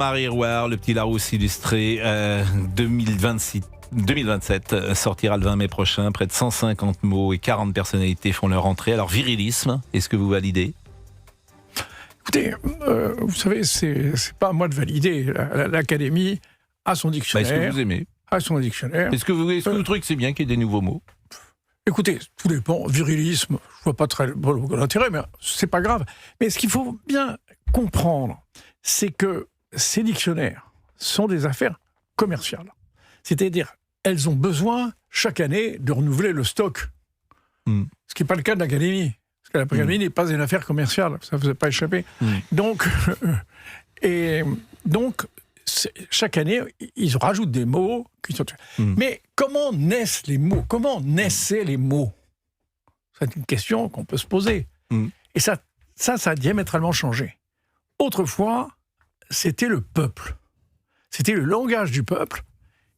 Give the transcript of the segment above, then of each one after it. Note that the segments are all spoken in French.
Marie Rouard, le petit Larousse illustré 2027 sortira le 20 mai prochain. Près de 150 mots et 40 personnalités font leur entrée. Alors, virilisme, est-ce que vous validez ? Écoutez, vous savez, c'est pas à moi de valider. L'Académie a son dictionnaire. Est-ce que vous aimez ? A son dictionnaire. Est-ce que vous trouvez que c'est bien qu'il y ait des nouveaux mots ? Écoutez, tout dépend. Virilisme, je vois pas très l'intérêt, mais c'est pas grave. Mais ce qu'il faut bien comprendre, c'est que ces dictionnaires sont des affaires commerciales. C'est-à-dire, elles ont besoin, chaque année, de renouveler le stock. Ce qui n'est pas le cas de l'Académie. Parce que l'Académie n'est pas une affaire commerciale. Ça ne vous a pas échappé. Donc, chaque année, ils rajoutent des mots. Mais comment naissent les mots ? Comment naissaient les mots ? C'est une question qu'on peut se poser. Et ça a diamétralement changé. Autrefois, c'était le peuple. C'était le langage du peuple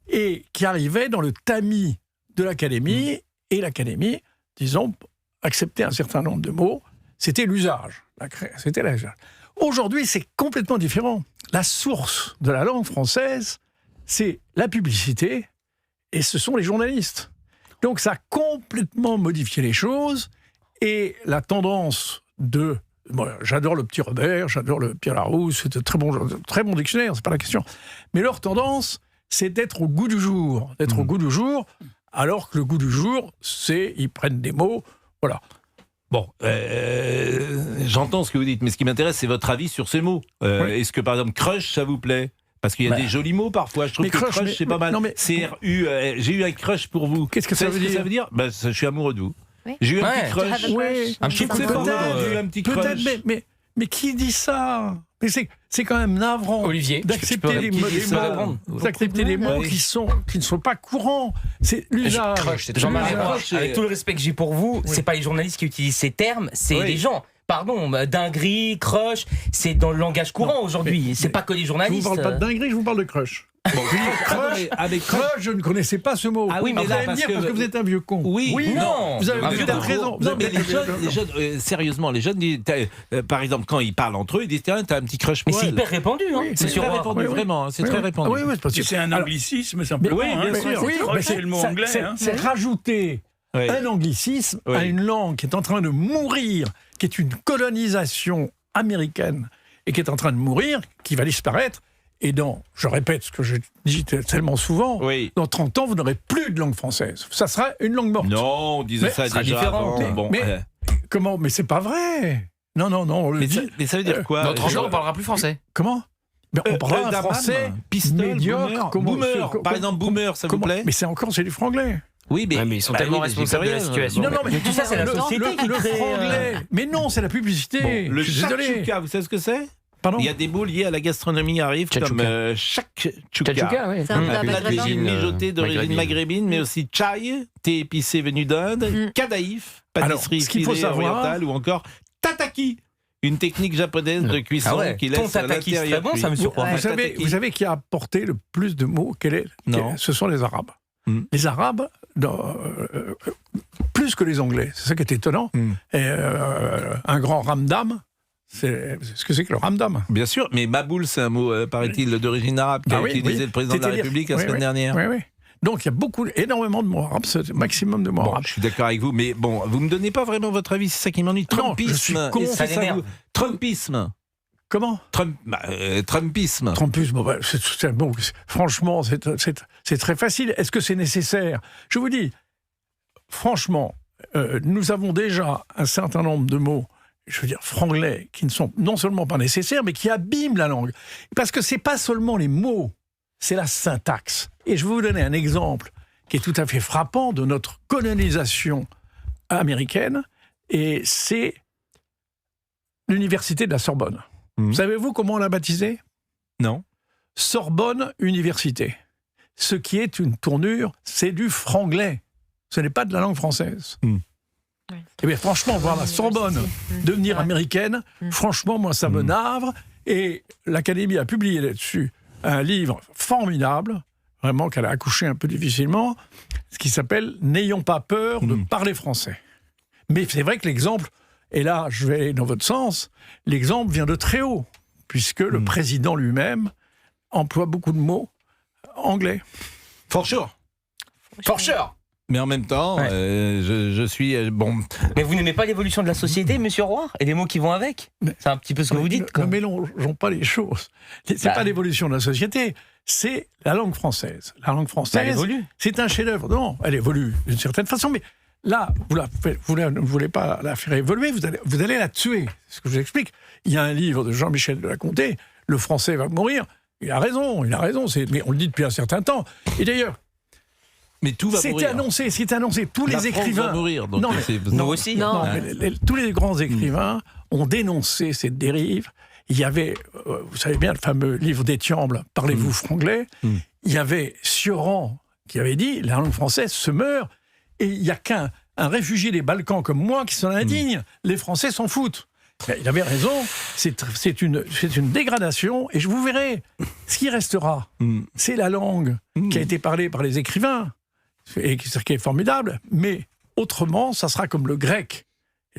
et qui arrivait dans le tamis de l'Académie. Et l'Académie, disons, acceptait un certain nombre de mots. C'était l'usage. C'était l'usage. Aujourd'hui, c'est complètement différent. La source de la langue française, c'est la publicité et ce sont les journalistes. Donc ça a complètement modifié les choses et la tendance de... Bon, j'adore le petit Robert, j'adore le Pierre Larousse, c'est un très bon dictionnaire, c'est pas la question. Mais leur tendance, c'est d'être au goût du jour. Au goût du jour, alors que le goût du jour, c'est ils prennent des mots, voilà. Bon, j'entends ce que vous dites, mais ce qui m'intéresse, c'est votre avis sur ces mots. Est-ce que, par exemple, crush, ça vous plaît ? Parce qu'il y a des jolis mots parfois. Je trouve que crush, c'est pas mal. C-R-U, j'ai eu un crush pour vous. Qu'est-ce que ça veut dire ? Ça veut dire je suis amoureux de vous. Oui. J'ai eu un petit crush. Un petit coup de j'ai eu un petit crush. Mais qui dit ça ? Mais c'est quand même navrant. Olivier, d'accepter les mots qui ne sont pas courants. C'est l'usage. Jean-Marie, avec tout le respect que j'ai pour vous, c'est pas les journalistes qui utilisent ces termes, c'est les gens. Pardon, dinguerie, crush, c'est dans le langage courant aujourd'hui. C'est pas que les journalistes. Je vous parle pas de dinguerie, je vous parle de crush. Bon, crush, je ne connaissais pas ce mot. Ah oui, mais là, parce que vous êtes un vieux con. Oui, non. Vous avez raison. Non, mais les jeunes, sérieusement, les jeunes, par exemple, quand ils parlent entre eux, ils disent tiens, t'as un petit crush pour elle. Mais c'est hyper répandu, hein. C'est très répandu, vraiment. C'est très répandu. Oui, parce que c'est un anglicisme, simplement. Oui, bien sûr. C'est le mot anglais. C'est rajouter un anglicisme à une langue qui est en train de mourir, qui est une colonisation américaine et qui est en train de mourir, qui va disparaître. Et je répète ce que je dis tellement souvent, dans 30 ans, vous n'aurez plus de langue française. Ça sera une langue morte. Non, on disait ça déjà différent. Comment ? Mais c'est pas vrai. Non, on le dit. Mais ça veut dire quoi ? Dans 30 ans, on parlera plus français. Comment ? On parlera un français médiocre. Boomer. Par exemple, boomer, ça vous plaît ? Mais c'est du franglais. Oui, mais ils sont tellement responsables de la situation. Non, mais tout ça, c'est la société qui crée... franglais. Mais non, c'est la publicité. Le shakshuka, vous savez ce que c'est ? Pardon ? Il y a des mots liés à la gastronomie arrivent comme shakshuka. Oui. Un plat de cuisine mijotée d'origine maghrébine, mais aussi chai, thé épicé venu d'Inde, kadaïf, pâtisserie filée orientale, ou encore tataki, une technique japonaise de cuisson qui laisse à l'intérieur. C'est bon, ça me surprend. Vous savez qui a apporté le plus de mots ? Ce sont les Arabes. Les Arabes, plus que les Anglais, c'est ça qui est étonnant. Un grand ramdam. C'est ce que c'est que le ramdam. Bien sûr, mais Maboul, c'est un mot, paraît-il, d'origine arabe qu'a utilisé le président de la République la semaine dernière. Oui. Donc il y a énormément de mots arabes, c'est le maximum de mots arabes. Je suis d'accord avec vous, mais bon, vous me donnez pas vraiment votre avis, c'est ça qui m'ennuie. Trumpisme. Non, je suis con, ça l'énerve. Trumpisme. Comment ? Trumpisme. Trumpisme, franchement, c'est très facile. Est-ce que c'est nécessaire ? Je vous dis, franchement, nous avons déjà un certain nombre de mots, je veux dire, franglais, qui ne sont non seulement pas nécessaires, mais qui abîment la langue. Parce que c'est pas seulement les mots, c'est la syntaxe. Et je vais vous donner un exemple qui est tout à fait frappant de notre colonisation américaine, et c'est l'université de la Sorbonne. Savez-vous comment on l'a baptisée ? Non. Sorbonne Université. Ce qui est une tournure, c'est du franglais. Ce n'est pas de la langue française. Eh bien, franchement, voir la Sorbonne devenir américaine, franchement, moi, ça me navre. Et l'Académie a publié là-dessus un livre formidable, vraiment qu'elle a accouché un peu difficilement, ce qui s'appelle « N'ayons pas peur de parler français ». Mais c'est vrai que l'exemple, et là, je vais dans votre sens, l'exemple vient de très haut, puisque le président lui-même emploie beaucoup de mots anglais. For sure. For sure. Mais en même temps, je suis bon. Mais vous n'aimez pas l'évolution de la société, Monsieur Roy, et les mots qui vont avec? C'est un petit peu ce que vous dites. Ne mélangeons pas les choses. C'est pas l'évolution de la société, c'est la langue française. La langue française, elle évolue. C'est un chef-d'œuvre. Non, elle évolue d'une certaine façon, mais là, vous ne voulez pas la faire évoluer, vous allez la tuer. C'est ce que je vous explique. Il y a un livre de Jean-Michel de La Comté, Le français va mourir. Il a raison. Mais on le dit depuis un certain temps. Et d'ailleurs, mais tout va mourir. C'est annoncé. Tous les écrivains va mourir. Donc nous aussi. Non, mais tous les grands écrivains ont dénoncé cette dérive. Il y avait, vous savez bien, le fameux livre d'Étiamble, Parlez-vous franglais. Il y avait Sioran qui avait dit la langue française se meurt et il n'y a qu'un réfugié des Balkans comme moi qui s'en indigne. Les Français s'en foutent. Il avait raison. C'est une dégradation et vous verrez, ce qui restera, c'est la langue qui a été parlée par les écrivains. Et ce qui est formidable, mais autrement, ça sera comme le grec,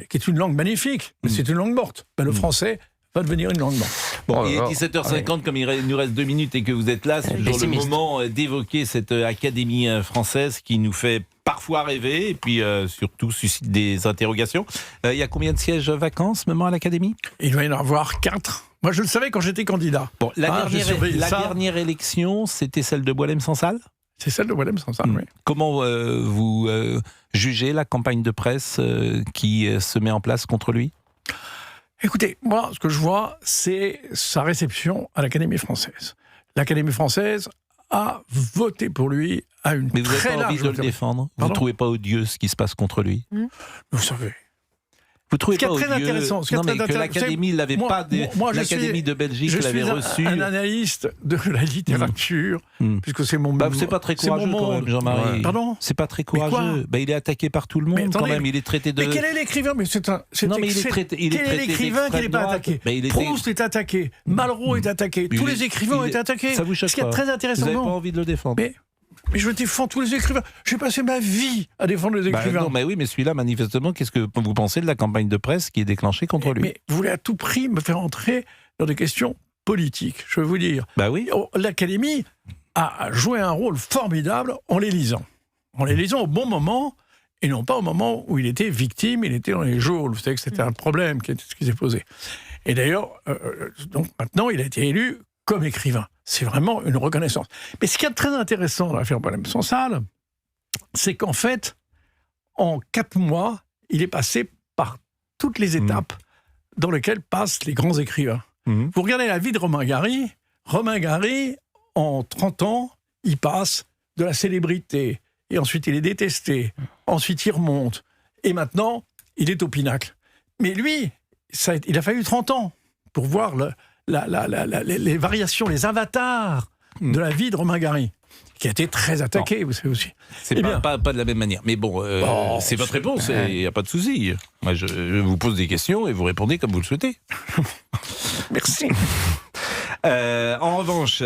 qui est une langue magnifique, mais c'est une langue morte. Ben, le français va devenir une langue morte. Bon, il est 17h50, comme il nous reste 2 minutes et que vous êtes là, c'est toujours le moment d'évoquer cette Académie française qui nous fait parfois rêver et puis surtout suscite des interrogations. Il y a combien de sièges vacants en ce moment à l'Académie ? Il doit y en avoir 4. Moi, je le savais quand j'étais candidat. Bon, la dernière élection, c'était celle de Boualem-Sansal ? C'est celle de Boualem-Sansal, oui. Comment vous jugez la campagne de presse qui se met en place contre lui ? Écoutez, moi, ce que je vois, c'est sa réception à l'Académie française. L'Académie française a voté pour lui à une très large... Mais vous n'avez pas envie de le défendre ? Vous ne trouvez pas odieux ce qui se passe contre lui ? Vous savez... Vous trouvez pas très intéressant, que l'Académie l'avait pas, l'Académie de Belgique l'avait reçu. Je suis un analyste de la littérature, puisque c'est mon. C'est pas très courageux quand même, Jean-Marie. Pardon ? C'est pas très courageux. Il est attaqué par tout le monde quand même. Il est traité de. Mais quel est l'écrivain ? Mais c'est un. Non, mais il est traité. Quel est l'écrivain qui n'est pas attaqué ? Proust est attaqué. Malraux est attaqué. Tous les écrivains ont été attaqués. Ça vous choque pas ? Ce qui est très intéressant. Vous n'avez pas envie de le défendre ? Mais je défends tous les écrivains. J'ai passé ma vie à défendre les écrivains. Non, mais oui, mais celui-là, manifestement, qu'est-ce que vous pensez de la campagne de presse qui est déclenchée contre lui ? Mais vous voulez à tout prix me faire entrer dans des questions politiques. Je vais vous dire. Oui. L'Académie a joué un rôle formidable en l'élisant. En l'élisant au bon moment, et non pas au moment où il était victime, il était dans les geôles. Vous savez que c'était un problème qui s'est posé. Et d'ailleurs, donc maintenant, il a été élu comme écrivain. C'est vraiment une reconnaissance. Mais ce qui est très intéressant dans l'affaire Boualem-Sansal, c'est qu'en fait, en 4 mois, il est passé par toutes les étapes dans lesquelles passent les grands écrivains. Vous regardez la vie de Romain Gary. Romain Gary, en 30 ans, il passe de la célébrité, et ensuite il est détesté, ensuite il remonte, et maintenant, il est au pinacle. Mais lui, il a fallu 30 ans pour voir les variations, les avatars de la vie de Romain Gary, qui a été très attaqué, vous savez aussi. C'est pas de la même manière. Mais bon, c'est votre réponse, il n'y a pas de souci. Moi, je vous pose des questions et vous répondez comme vous le souhaitez. Merci. En revanche,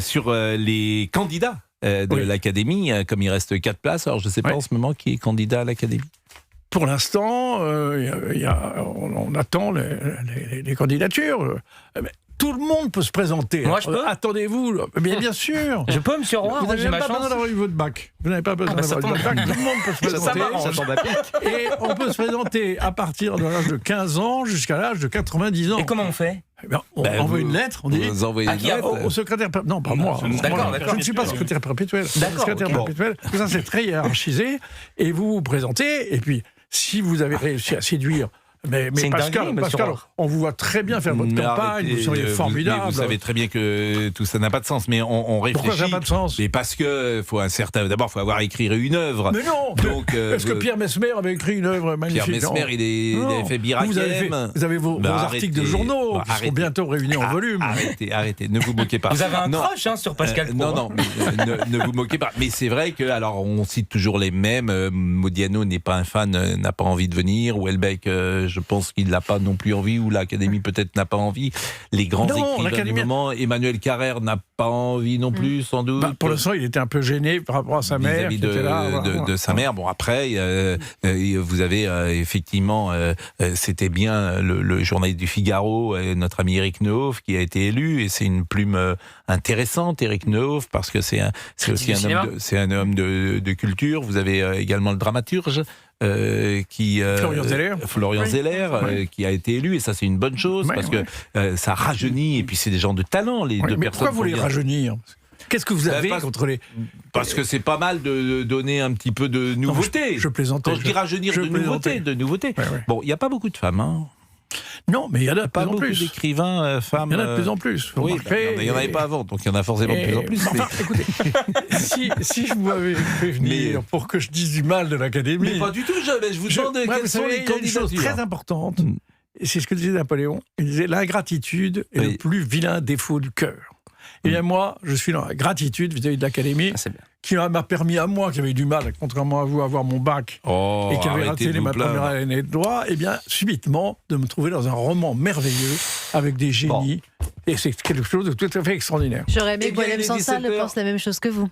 sur les candidats de l'Académie, comme il reste 4 places, alors je ne sais pas en ce moment qui est candidat à l'Académie. Pour l'instant, on attend les candidatures. Tout le monde peut se présenter. Moi, je peux. Attendez-vous. Bien sûr. Je peux, Monsieur Roy. Vous n'avez pas besoin d'avoir eu votre bac. Vous n'avez pas besoin d'avoir eu votre bac. Tout le monde peut se présenter. Et on peut se présenter à partir de l'âge de 15 ans jusqu'à l'âge de 90 ans. Et comment on fait ? On envoie une lettre, on dit vous envoyez une lettre au secrétaire. Non, pas moi. D'accord. Je ne suis pas secrétaire perpétuel. Secrétaire perpétuel. Ça, c'est très hiérarchisé. Et vous vous présentez. Et puis, si vous avez réussi à séduire. Mais Pascal, on vous voit très bien faire votre campagne, vous seriez formidable. Vous savez très bien que tout ça n'a pas de sens, mais on réfléchit. Pourquoi ça n'a pas de sens ? Mais parce que d'abord, il faut avoir écrit une œuvre. Mais non. Donc, est-ce que Pierre Messmer avait écrit une œuvre magnifique ? Pierre Messmer, il avait fait Birakem. Vous avez vos articles de journaux qui seront bientôt réunis en volume. Arrêtez, ne vous moquez pas. Vous avez un crush sur Pascal Praud. Non, ne vous moquez pas. Mais c'est vrai que, alors, on cite toujours les mêmes. Modiano n'est pas un fan, n'a pas envie de venir. Houellebecq, je pense qu'il n'a pas non plus envie, ou l'Académie peut-être n'a pas envie. Les grands écrivains du moment, Emmanuel Carrère n'a pas envie non plus, sans doute. Pour l'instant, il était un peu gêné par rapport à sa mère. Vis-à-vis de sa mère. Bon, après, vous avez effectivement, c'était bien le journaliste du Figaro, notre ami Éric Neuhoff, qui a été élu, et c'est une plume intéressante, Éric Neuhoff, parce que c'est aussi un homme de culture. Vous avez également le dramaturge, Florian Zeller, qui a été élu, et ça c'est une bonne chose, parce que ça rajeunit, et puis c'est des gens de talent, les deux personnes. Pourquoi vous les rajeunir ? Qu'est-ce que vous avez contre les... Parce que c'est pas mal de donner un petit peu de nouveauté. Je plaisantais. Quand je dis rajeunir, de nouveauté. Ouais. Bon, il n'y a pas beaucoup de femmes, hein. Non, mais il y en a de plus pas en beaucoup plus. D'écrivains femmes. Il y en a de plus en plus. Oui, il n'y en avait pas avant, donc il y en a forcément de plus en plus. Enfin, écoutez, si je vous avais fait venir pour que je dise du mal de l'Académie... Mais pas du tout, je vous demande quelles sont les candidatures. Il y a une chose très importante, et c'est ce que disait Napoléon. Il disait « L'ingratitude est le plus vilain défaut du cœur ». Et bien moi, je suis dans la gratitude vis-à-vis de l'Académie, qui m'a permis à moi, qui avait eu du mal, contrairement à vous, à avoir mon bac, et qui avait raté ma première année de droit, et bien subitement de me trouver dans un roman merveilleux, avec des génies, et c'est quelque chose de tout à fait extraordinaire. J'aurais aimé que William Sansal pense la même chose que vous.